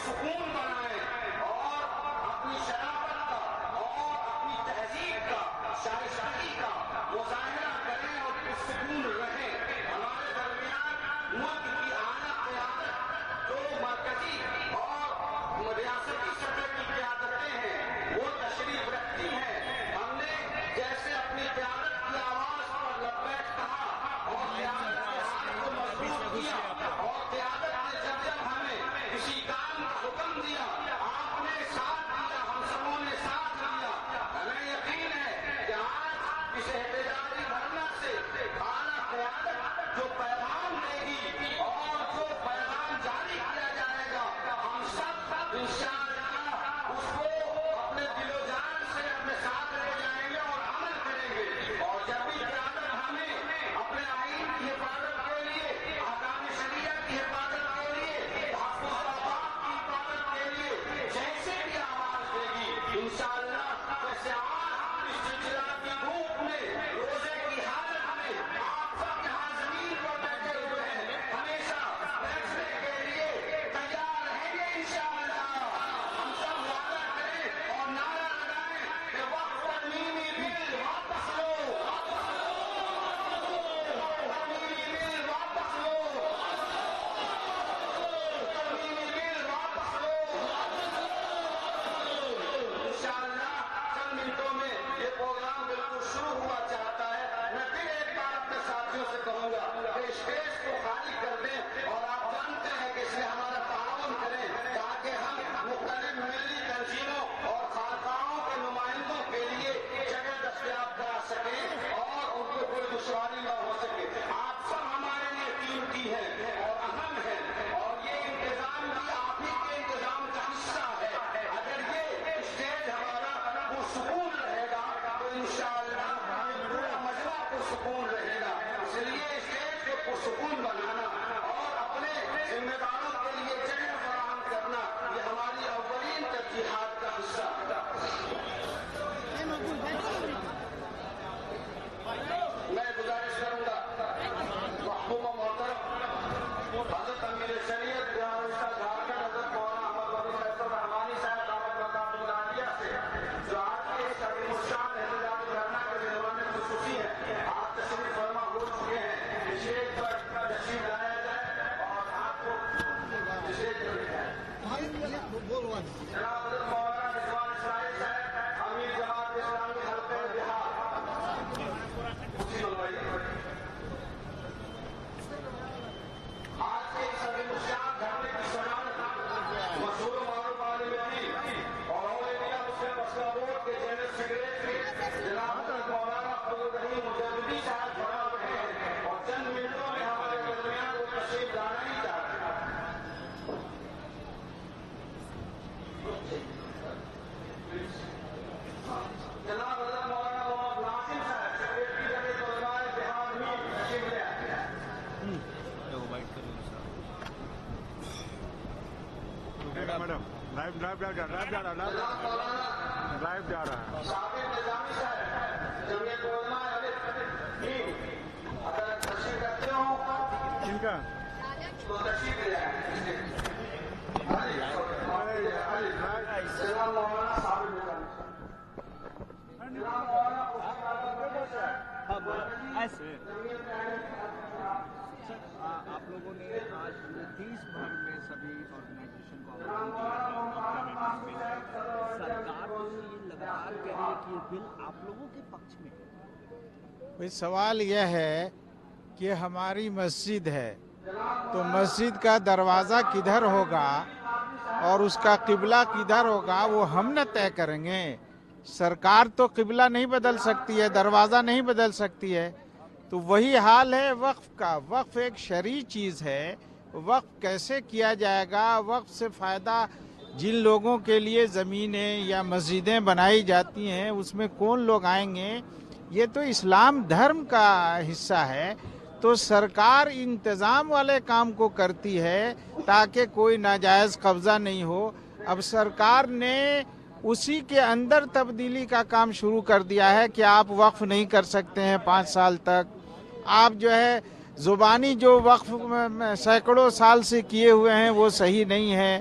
سکون بنائیں اور اپنی شرافت کا اور اپنی تہذیب کا شائستگی کا مظاہرہ کریں اور پرسکون رہیں. ہمارے درمیان ملک کی اعلیٰ قیادت جو مرکزی اور ریاستی سطح کی قیادتیں ہیں وہ تشریف رکھتی ہیں. ہم نے جیسے اپنی قیادت کی آواز پر لبیک کہا اور قیادت کے ہاتھ کو مضبوط کیا اور قیادت نے جب ہمیں کسی کام کا حکم دیا آپ نے ساتھ دیا, ہم سبوں نے ساتھ دیا. ہمیں یقین ہے کہ آج اس احتجاجی دھرنا سے اعلیٰ قیادت جو پیغام دے گی اور جو پیغام جاری کیا جائے گا ہم سب انشاءاللہ اس کو اپنے دل و جان سے اپنے ساتھ لے جائیں گے اور عمل کریں گے. اور جب بھی قیادت ہمیں اپنے آئین کی حفاظت کے لیے, احکام شریعہ کی حفاظت کے لیے, تحفظ آباد کی حفاظت کے لیے جیسے بھی آواز دے گی انشاءاللہ ویسے آج اس زلزلاتی دھوپ میں روزے کی حالت میں آپ سب یہاں زمین پر بیٹھے ہوئے ہیں ہمیشہ بیٹھنے کے لیے تیار رہیں گے انشاءاللہ. ہم سب وعدہ کریں اور نعرہ لگائیں کہ وقت ترمیمی بل واپس لو, ترمیمی بل واپس لو, ترمیمی بل واپس لو. انشاءاللہ چند منٹوں میں یہ پروگرام بالکل شروع ہوا چاہتا ہے. میں پھر ایک بار اپنے ساتھیوں سے کہوں گا کہ اسٹیج کو خالی کر دیں اور آپ جانتے ہیں کہ اس میں ہمارا تعاون کریں تاکہ ہم مختلف ملی تنظیموں اور خانقاہوں کے نمائندوں کے لیے جگہ دستیاب کرا سکیں اور ان کو کوئی دشواری نہ ہو سکے. آپ سب ہمارے لیے قیمتی ہیں اور اہم ہیں اور یہ انتظام بھی آپ ہی کے انتظام کا حصہ ہے. اگر یہ اسٹیج ہمارا پرسکون رہے گا تو انشاءاللہ یہ پورا مجمع پرسکون رہے گا. اس لیے اسٹیج کو پرسکون بنانا اور اپنے ذمہ داروں کے لیے جگہ فراہم کرنا یہ ہماری اولین ترجیحات کا حصہ ہے. میں گزارش کروں گا محبوب و محترم حضرت امیر شریعت جھارکھنڈ حضرت مولانا احمد ولی فیصل رحمانی صاحب دعوت برکاتہ العالیہ سے جو آج کے اس عظیم الشان احتجاجی دھرنا کے میزبان خصوصی ہیں آپ تشریف فرما ہو چکے ہیں. اسٹیج پر تشریف لایا جائے اور آپ کو اسٹیج پر لے جائے. جناب حضرت مولانا رضوان اسرائیل صاحب امیر جماعت اسلامی حلقہ بہار آج کے اس عظیم الشان دھرنے کی صدارت مشہور و معروف عالم دین اور اولیا مسلم مسئلہ بورڈ کے جنرل سیکریٹری جناب حضرت مولانا فضل الرحیم مجددی صاحب فرما رہے ہیں اور چند منٹوں میں ہمارے درمیان وہ تشریف لانا ہی چاہتے ہیں. جناب حضرت مولانا محمد ناصر صاحب سیکریٹری جنرل علماء بہار میں تشریف لے آتے ہیں. میڈم لائیو جا رہا ہے. صابر نظامی صاحب جمعیت علماء اگر تشریف رکھتے ہوں کن کا تو تشریف لے آئیں. جناب مولانا صابر نظامی صاحب, جناب مولانا آپ لوگوں نے آج دیش بھر میں سبھی آرگنائزیشن کو سرکار کو یہ لگاتار کہہ رہی ہے کہ یہ بل آپ لوگوں کے پکش میں ہے. سوال یہ ہے کہ ہماری مسجد ہے تو مسجد کا دروازہ کدھر ہوگا اور اس کا قبلہ کدھر ہوگا وہ ہم نہ طے کریں گے. سرکار تو قبلہ نہیں بدل سکتی ہے, دروازہ نہیں بدل سکتی ہے. تو وہی حال ہے وقف کا. وقف ایک شرعی چیز ہے. وقف کیسے کیا جائے گا, وقف سے فائدہ جن لوگوں کے لیے زمینیں یا مسجدیں بنائی جاتی ہیں اس میں کون لوگ آئیں گے, یہ تو اسلام دھرم کا حصہ ہے. تو سرکار انتظام والے کام کو کرتی ہے تاکہ کوئی ناجائز قبضہ نہیں ہو. اب سرکار نے اسی کے اندر تبدیلی کا کام شروع کر دیا ہے کہ آپ وقف نہیں کر سکتے ہیں 5 سال تک. آپ جو ہے زبانی جو وقف سینکڑوں سال سے کیے ہوئے ہیں وہ صحیح نہیں ہے.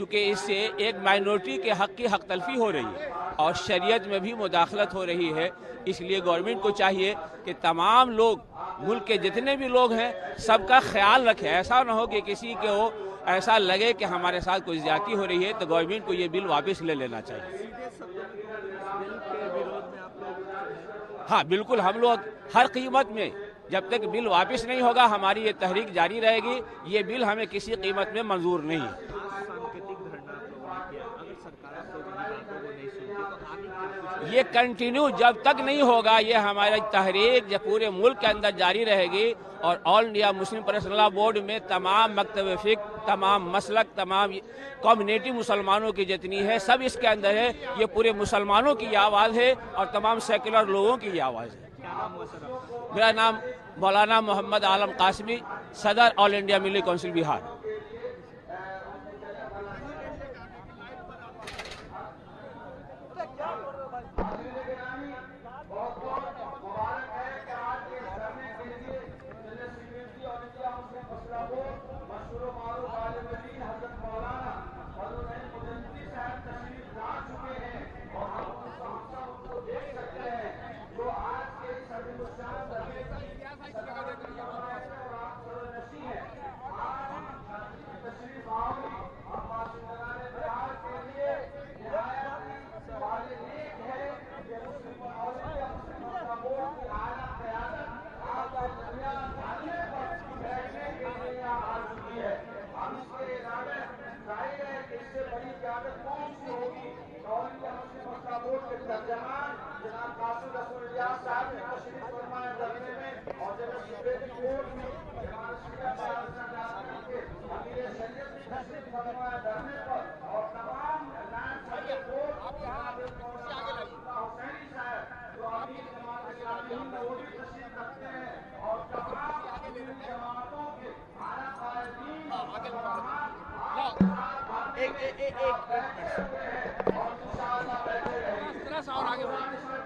چونکہ اس سے ایک مائنورٹی کے حق کی حق تلفی ہو رہی ہے اور شریعت میں بھی مداخلت ہو رہی ہے. اس لیے گورنمنٹ کو چاہیے کہ تمام لوگ، ملک کے جتنے بھی لوگ ہیں، سب کا خیال رکھے. ایسا نہ ہو کہ کسی کو ایسا لگے کہ ہمارے ساتھ کوئی زیادتی ہو رہی ہے، تو گورنمنٹ کو یہ بل واپس لے لینا چاہیے. ہاں بالکل، ہم لوگ ہر قیمت میں جب تک بل واپس نہیں ہوگا ہماری یہ تحریک جاری رہے گی. یہ بل ہمیں کسی قیمت میں منظور نہیں ہے. یہ کنٹینیو جب تک نہیں ہوگا، یہ ہماری تحریک جب پورے ملک کے اندر جاری رہے گی. اور آل انڈیا مسلم پرسنل لا بورڈ میں تمام مکتب فقہ، تمام مسلک، تمام کمیونٹی مسلمانوں کی جتنی ہے سب اس کے اندر ہے. یہ پورے مسلمانوں کی آواز ہے اور تمام سیکولر لوگوں کی آواز ہے. میرا نام مولانا محمد عالم قاسمی، صدر آل انڈیا ملی کونسل بہار.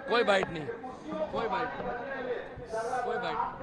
کوئی بائٹ نہیں، کوئی بائٹ نہیں، کوئی بائٹ نہیں.